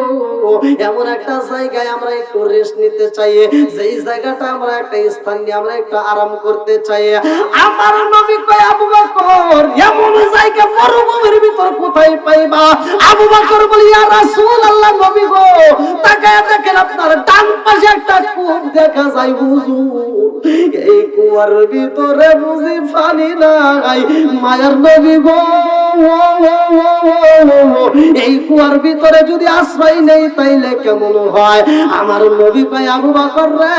এমন একটা জায়গায় আমরা একটু রেস্ট নিতে চাই, যেই জায়গাটা আমরা একটা স্থান নিয়ে আমরা একটু আরাম করতে চাই। আমার নবী কয় আবু বকর এমন জায়গা মরুভূমির ভিতর কোথায় পাইবা? আবু বকর বলে ইয়া রাসূলুল্লাহ নবী গো তাকায় দেখেন আপনার ডান পাশে একটা কূপ দেখা যায় হুজুর, এই কুয়ার ভিতরে বুঝি পানি নাই। মায়ার নবী গো এই কুয়ার ভিতরে যদি আশ্রয় নেই তাইলে কেমন হয়? আমার নবী কয় আবু বকর রে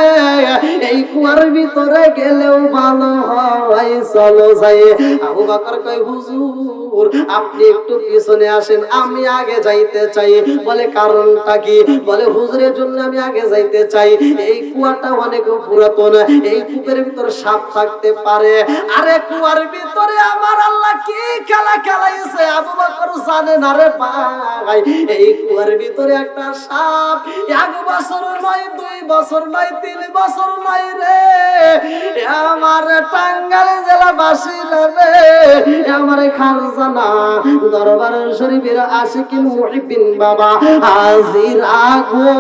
এই কুয়ার ভিতরে গেলেও ভালো হয়, চলো যাই। আবু বকর কয় হুজুর আপনি একটু পিছনে আসেন, আমি আগে যাইতে চাই। বলে কারণটা কি? বলে হুজুরের জন্য আমি আগে যাইতে চাই, এই কুয়াটা অনেক পুরাতন, এই কূপের ভিতর সাপ থাকতে পারে। আরে কুয়ার ভিতরে আমার আল্লাহ কি খেলা খেলাইছে আবু বকর জানে না রে ভাই। এই কুয়ার ভিতরে একটা সাপ 1 বছর নয় 2 বছর নয় 3 বছর নয় রে আমার টাঙ্গাইল জেলা বাসী রে আমার খানজানা দরবার শরীফের আশিকিন মুহিবিন বাবা হাজির আগো।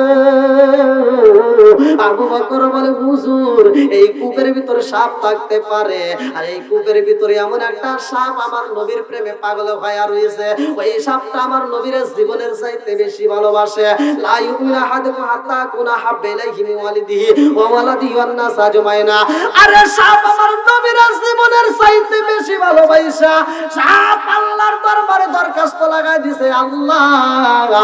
আবু বকর বলে হুজুর এই কূপের ভিতরে সাপ থাকতে পারে, আর এই কূপের ভিতরে এমন একটা সাপ আমার নবীর প্রেমে পাগল হয়ে রয়েছে, ওই সাপটা আমার নবীর জীবনের চাইতে বেশি ভালোবাসে। লা ইউমিনু আহাদুকুম হাত্তা কুনা হাব্বা ইলাইহি মিন ওয়ালিদিহি ওয়া ওয়ালাদিহি ওয়ান নাস আজমাইনা। আরে সাপ আমার নবীর জীবনের চাইতে বেশি ভালোবাসা। সাপ আল্লাহর দরবারে দরখাস্ত লাগাই দিছে, আল্লাহ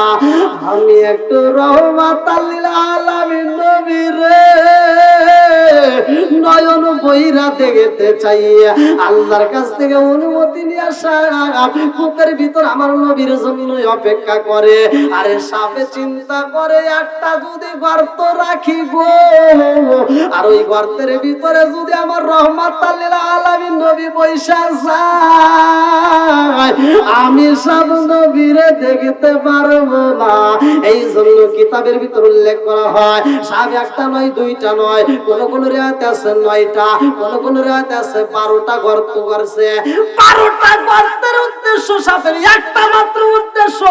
আমি একটু রহমাতাল লিল আলামিন নবীরে নয়ন বইরা দেখতে চাই, আল্লাহর কাছ থেকে অনুমতি নিয়ে আসা কূপের ভিতর আমার নবীর জন্য অপেক্ষা করে। আরে সাপে চিন্তা করে একটা যদি গর্ত রাখি গো, আর ওই গর্তের ভিতরে যদি আমার রহমাতাল লিল আলামিন নবী বৈশা যায় আমি সব নবীরে দেখতে পারবো না। এই জন্য কিতাবের ভিতর উল্লেখ করা হয় সাপ একটা নয় 2টা নয়, কোন কোন রিওয়ায়াতে আছে 9টা, কোন কোন রিওয়ায়াতে আছে 12টা গর্ত করছে। 12টা গর্তের উদ্দেশ্য সাপের একটা মাত্র উদ্দেশ্য,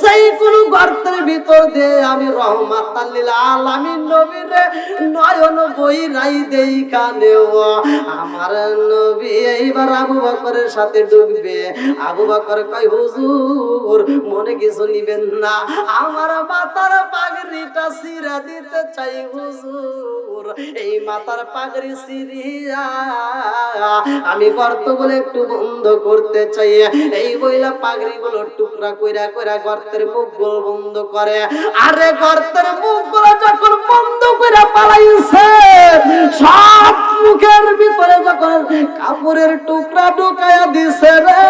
সেই কোন গর্তের ভিতর দিয়ে আমি রহমাতাল লিল আলামিন নবীরে নয়ন বইরাই দেই কানেও আমার নবী এইবার আবু বকরের সাথে ঢুকবে। আবু বকর কয় হুজুর মনে কিছু নিবেন না, আমার মাথার পাগড়িটা ছিঁড়া দিতে চাই হুজুর, এই মাথার পাগড়ি ছিঁড়িয়া আমি গর্তগুলো একটু বন্ধ করতে চাই। এই বইলা পাগড়িগুলো টুকরা কইরা কইরা গর্তের মুখগুলো বন্ধ করে। আরে গর্তের মুখগুলো যখন বন্ধ কইরা পালাইছে সব মুখের ভিতরে যখন কাপড়ের টুকরা ঢুকায়া দিছে রে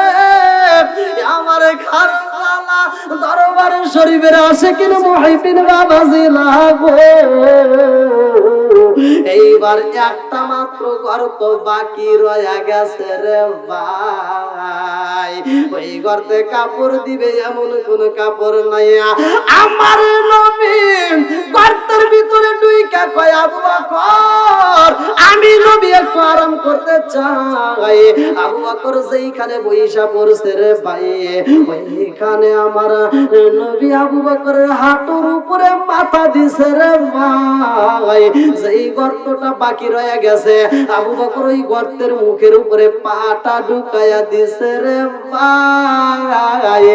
আমার খানজানা দরবারের শরীফের আশিকিন মুহিবিন বাবাজি লাগো, এইবার একটা মাত্র গর্ত বাকি রয়ে গেছে রে ভাই। ওই গর্তে কাপড় দিবে এমন কোন কাপড় নাই। আমার নবী গর্তের ভিতরে ঢুইকা কয়, আবু বকর আমি নবী একটু আরাম করতে চাই। আবু বকর যেইখানে বইসা পড়ছে রে ভাই, ওইখানে আমার নবী আবু বকরের হাঁটুর উপরে মাথা দিছে রে ভাই। যেই গর্তটা বাকি রয়ে গেছে, আবু বকর ওই গর্তের মুখের উপরে পাটা ঢুকাইয়া দিছে রে ভাই।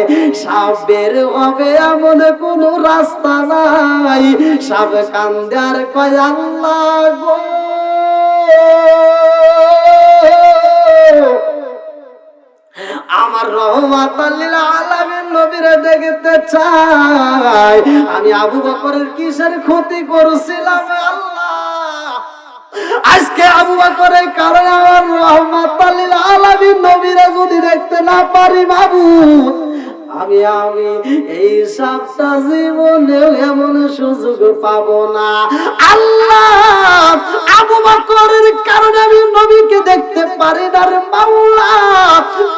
সাপ বের হবে এমন কোন রাস্তা নাই। সাপ কান্দে আর কয়, আল্লাহ গো, আমার রহমাতাল লিল আলামিন নবীরে দেখতে চাই। আমি আবু বকরের কিসের ক্ষতি করেছিলাম আল্লাহ? আজকে আবু বকরের কারণে আমার রহমাতাল লিল আলামিন নবীরে যদি দেখতে না পারি মাবুদ, আমি এই সাতটা জীবনে এমন সুযোগ পাবো না আল্লাহ। আবু বকরের কারণে আমি নবীকে দেখতে পারি না রে মাওলা।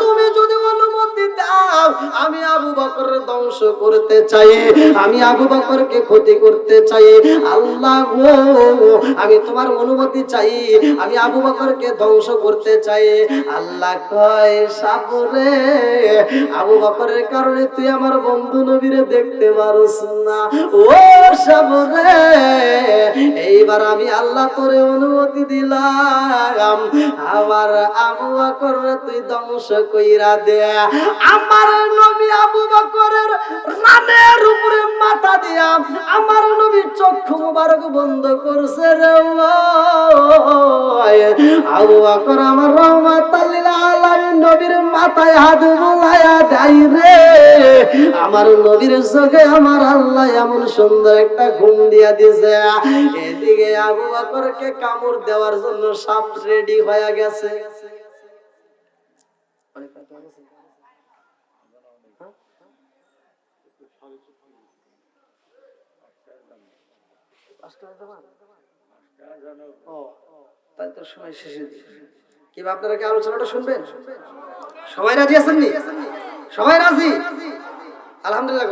তুমি যদি অনুমতি দাও, আমি আবু বকরের ধ্বংস করতে চাই, আমি আবু বকরকে ক্ষতি করতে চাই আল্লাহ গো, আমি তোমার অনুমতি চাই, আমি আবু বকরকে ধ্বংস করতে চাই। আল্লাহ কয়, সাবরে আবু বকরের কারণে তুই আমার বন্ধু নবীরে দেখতে পারছ না। ও সাবরে, এইবার আমি আল্লাহ তোরে অনুমতি দিলাম, আমার আবু বকররে তুই ধ্বংস কইরা দে। আমার নবী আবু বকরের রানের উপরে মাথা দিয়া আমার নবী চক্ষু মুবারক বন্ধ করছে রে। আবু বকর আমার রহমাতাল লিল আলামিন নবীর মাথায় হাত বুলাইয়া দেয় রে। আমার নবীর চোখে আমার আল্লাহ এমন সুন্দর একটা ঘুম দিয়া দিছে। এদিকে আবু বকরকে কামড় দেওয়ার জন্য সাপ রেডি হয়ে গেছে। কিবা আপনারা কি আলোচনাটা শুনবেন? সবাই রাজি আছেন নি? সবাই রাজি? আলহামদুলিল্লাহ।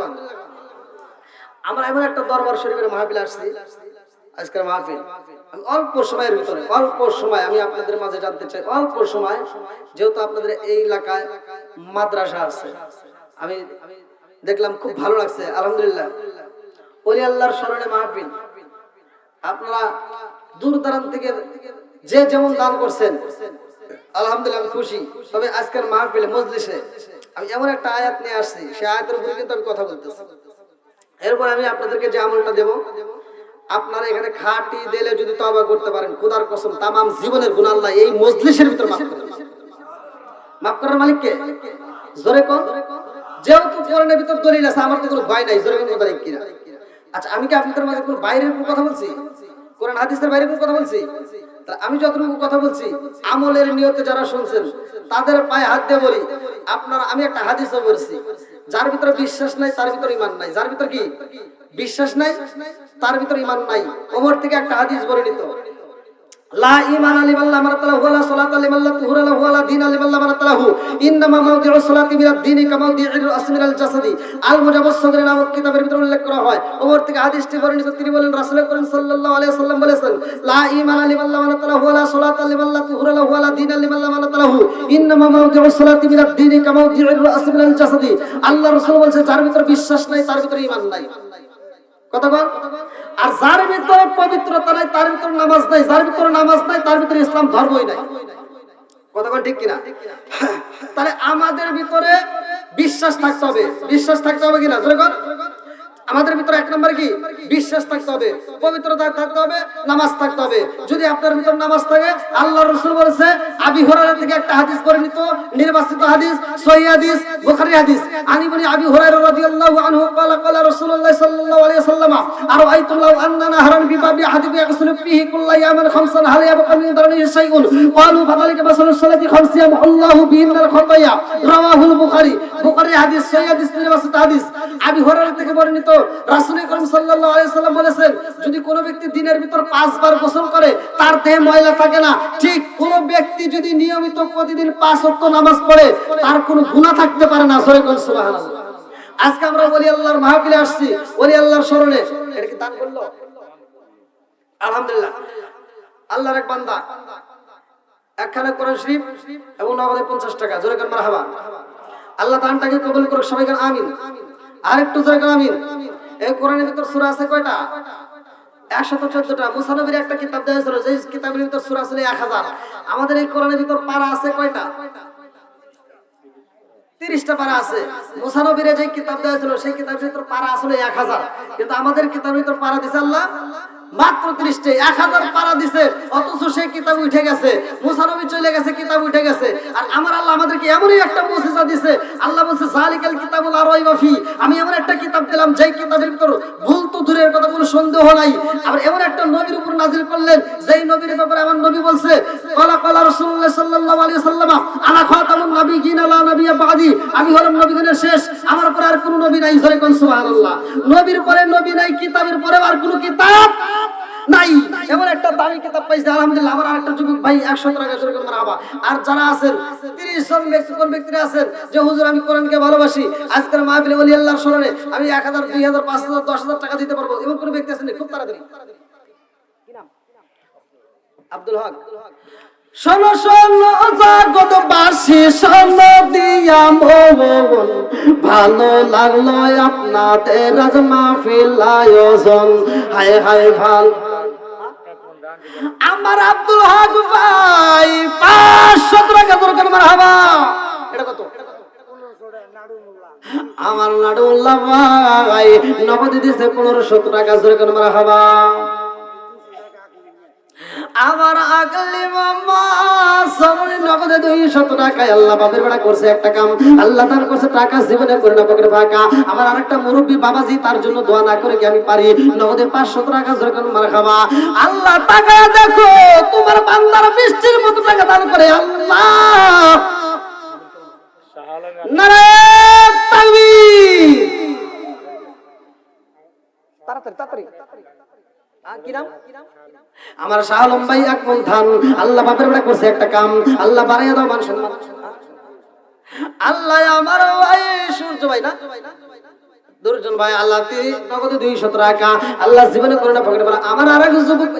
আমরা এমন একটা দরবার শরীফের মাহফিল আসছি, আজকের মাহফিল আমি অল্প সময়ের ভিতরে, অল্প সময় আমি আপনাদের মাঝে জানতে চাই, অল্প সময়, যেহেতু আপনাদের এই এলাকায় মাদ্রাসা আছে, আমি দেখলাম খুব ভালো লাগছে আলহামদুলিল্লাহ। ওলি আল্লাহর স্মরণে মাহফিল, আপনারা দূর দূরান্ত থেকে যে যেমন দান করছেন আলহামদুলিল্লাহ আমি খুশি। তবে আজকের মাহফিলে মজলিসে আমি এমন একটা আয়াত নিয়ে আসছি, সেই আয়াতের উপরে কিন্তু আমি কথা বলতেছি। এরপর আমি আপনাদেরকে যে আমলটা দেব, আপনারা এখানে খাঁটি দিলে যদি তওবা করতে পারেন, খোদার কসম তামাম জীবনের গুনাহ আল্লাহ এই মজলিসের ভিতর মাফ করে দেবেন। মাফ করার মালিক কে? জোরে কোন? যেহেতু কোরআনের ভিতর দলিল আছে, আমার তো কোনো ভয় নাই। জোরে কোন কথা কি না? আচ্ছা, আমি কি আপনাদের মাঝে কোনো বাইরের কোনো কথা বলছি? কোরআন হাদিসের বাইরে কোনো কথা বলছি? আমি যতটুকু কথা বলছি আমলের নিয়তে যারা শুনছেন তাদের পায়ে হাত দিয়ে বলি, আপনারা, আমি একটা হাদিসও বলছি, যার ভিতরে বিশ্বাস নাই তার ভিতরে ঈমান নাই। যার ভিতরে কি বিশ্বাস নাই তার ভিতরে ঈমান নাই। ওমর থেকে একটা হাদিস বলে নিত, লা ঈমানা লিমান লা মারাতালাহু ওয়া লা সালাতা লিমান লা তুহুরা লাহু ওয়া লা দীনা লিমান লা মারাতালাহু ইন্নামা মাওদিউস সালাতি মিনাদ দীনি কামা মাওদিউল আসমিনাল জাসাদি। আল মুজাওয়াসসির নামক কিতাবের ভিতরে উল্লেখ করা হয়। ওমর থেকে হাদিসটি বর্ণিত, তিনি বলেন রাসূল করিম সাল্লাল্লাহু আলাইহি ওয়াসাল্লাম বলেছেন, লা ঈমানা লিমান লা মারাতালাহু ওয়া লা সালাতা লিমান লা তুহুরা লাহু ওয়া লা দীনা লিমান লা মারাতালাহু ইন্নামা মাওদিউস সালাতি মিনাদ দীনি কামা মাওদিউল আসমিনাল জাসাদি। আল্লাহ রাসূল বলেছেন, যার ভিতরে বিশ্বাস নাই তার ভিতরে ঈমান নাই। কথা বল। আর যার ভিতরে পবিত্রতা নাই তার ভিতরে নামাজ নাই, যার ভিতরে নামাজ নাই তার ভিতরে ইসলাম ধর্মই নাই। কথা বল ঠিক কিনা? তাহলে আমাদের ভিতরে বিশ্বাস থাকতে হবে, বিশ্বাস থাকতে হবে কিনা? আমাদের ভিতরে এক নম্বর কি বিশ্বাস থাকতে হবে, পবিত্রতা থাকতে হবে, নামাজ থাকতে হবে। যদি আপনার ভিতর নামাজ থাকে, আল্লাহর রাসূল বলেছে, আবি হুরায়রা থেকে একটা হাদিস পরিণত, নির্বাচিত হাদিস, সহিহ হাদিস, বুখারী হাদিস। আনি বনি আবি হুরায়রা রাদিয়াল্লাহু আনহু ক্বালা ক্বালা রাসূলুল্লাহ সাল্লাল্লাহু আলাইহি ওয়াসাল্লাম আরাআইতুম লাউ আন্না নাহরান বিবাবি আহাদিকুম ইয়াগসিলু ফীহি কুল্লা ইয়াওমিন খামসান হাল ইয়াবকা মিন দারনিহি শাইউন ক্বালু ফাযালিকা মাসালুস সালাতি খামসিয়াম আল্লাহু বিহিন্নাল খাতায়া রাওয়াহুল বুখারী। বুখারী হাদিস, সহিহ হাদিস, নির্বাচিত হাদিস। আবি হুরায়রা থেকে বর্ণিত, রাসূল করিম সাল্লাল্লাহু আলাইহি ওয়াসাল্লাম বলেছেন, যদি কোনো ব্যক্তি দিনের ভিতর 5 বার গোসল করে তার দেহে ময়লা থাকে না। ঠিক কোন ব্যক্তি যদি নিয়মিত প্রতিদিন 5 ওয়াক্ত নামাজ পড়ে তার কোনো গুনাহ থাকতে পারে না। সরে কোন সুবহানাল্লাহ। আজকে আমরা ওলি আল্লাহর মাহফিলে আসছি, ওলি আল্লাহর স্মরণে। এটা কি দান করলো? আলহামদুলিল্লাহ। আল্লাহর এক বান্দা একখানা কোরআন শরীফ এবং নগদে 50 টাকা। জোরে কোন মারহাবা। আল্লাহ দানটাকে কবুল করুক, সবাই বলেন আমিন। আরেকটু জোরে কোন আমিন। এই কোরআনের ভিতর সূরা আছে কয়টা? 114টা। মুসা নবীর একটা কিতাব দেওয়া হয়েছিল, যে কিতাবের ভিতর সূরা ছিল 1000। আমাদের এই কোরআনের ভিতর পারা আছে কয়টা? 30টা পারা আছে। মুসা নবীর যে কিতাব দেওয়া হয়েছিল সেই কিতাবের ভিতর পারা আসলে 1000, কিন্তু আমাদের কিতাবের ভিতর পারা দিছে আল্লাহ মাত্র 30টা। 1000 পারা দিছে, অথচ সেই কিতাব উঠে গেছে, মুসা নবী চলে গেছে, কিতাব উঠে গেছে। আর আমার আল্লাহ আমাদেরকে এমনই একটা মুজিজা দিছে। আল্লাহ বলছে, যালিকাল কিতাবুল লা রাইবা ফি, আমি এমন একটা কিতাব দিলাম যেই কিতাবের ভিতর ভুল তো দূরের কথা, কোনো সন্দেহ নাই। আবার এমন একটা নবীর উপর নাজিল করলেন যেই নবীর ব্যাপারে আমার নবী বলছে, ক্বালা ক্বালা রাসূলুল্লাহ সাল্লাল্লাহু আলাইহি ওয়াসাল্লাম আনা খাতামুন নাবিয়্যিন লা নাবিয়্যা বাদি, আমি হলাম নবীগণের শেষ, আমার পরে আর কোনো নবী নাই। জোরে কোন সুবহানাল্লাহ। নবীর পরে নবী নাই, কিতাবের পরে আর কোনো কিতাব নাই। এমন একটা দামি কিতাব পাইছে আলহামদুলিল্লাহ। আমার আরেকটা যুবক ভাই 100 টাকা। জোরে কোন মারহাবা। আর যারা আছেন 30 জন ব্যক্তি, কোন ব্যক্তিরা আছেন যে হুজুর আমি কোরআনকে ভালোবাসি, আজকের মাহফিলে ওলি আল্লাহর স্মরণে আমি 1000, 2000, 5000, 10000 টাকা দিতে পারবো, এমন কোন ব্যক্তি আছেন? খুব তাড়াতাড়ি। কি নাম? আব্দুল হক। শোনো শোনো জগৎবাসী, শোনো দিয়া মন, ভালো লাগলো আপনাদের আজ মাহফিল আয়োজন। হায় হায় ভাল আমার আব্দুল হক ভাই 500 টাকা। দরকার মারহাবা। এটা কত? আমার নাডুল্লাহ ভাই নগদ দিয়েছে 1500 টাকা। জোরে কোন মারহাবা। আমার আগলি মামা সরনি নগদে 200 টাকায় আল্লাহ বাপের বেড়া করছে একটা কাম, আল্লাহ তার করছে টাকা জীবনে করে না পকেটে ফাঁকা। আমার আরেকটা মুরব্বী বাবাজি, তার জন্য দোয়া না করে কি আমি পারি? নগদে 500 টাকা। জোরে কোন মারহাবা। আল্লাহ তাকায় দেখো, তোমার বান্দার বৃষ্টির মতো টাকা দান করে আল্লাহ। নারায়ে তাকবীর। তাড়াতাড়ি তাড়াতাড়ি। কি নাম? আমার শাহ আলম ভাই আকমল ধান, আল্লাহ বাপের বেড়া করছে একটা কাম, আল্লাহ বাড়াইয়া দাও মান সম্মান। আল্লাহ আমার ভাই সূর্য ভাই না দুর্জন ভাই, আল্লাহ নগদে 200 টাকা। আল্লাহ জীবনে করে না পকেটে ফাঁকা। আমার আরেক যুবক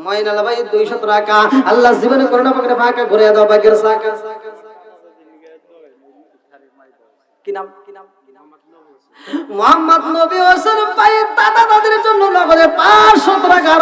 ময়নাল ভাই 200 টাকা। আল্লাহ জীবনে করে না পকেটে ফাঁকা, ঘুরে দাও ভাগ্যের চাকা। কি নাম? মোহাম্মদ নবী হোসেন ভাই দাদা দাদির জন্য নগদে 500 টাকা।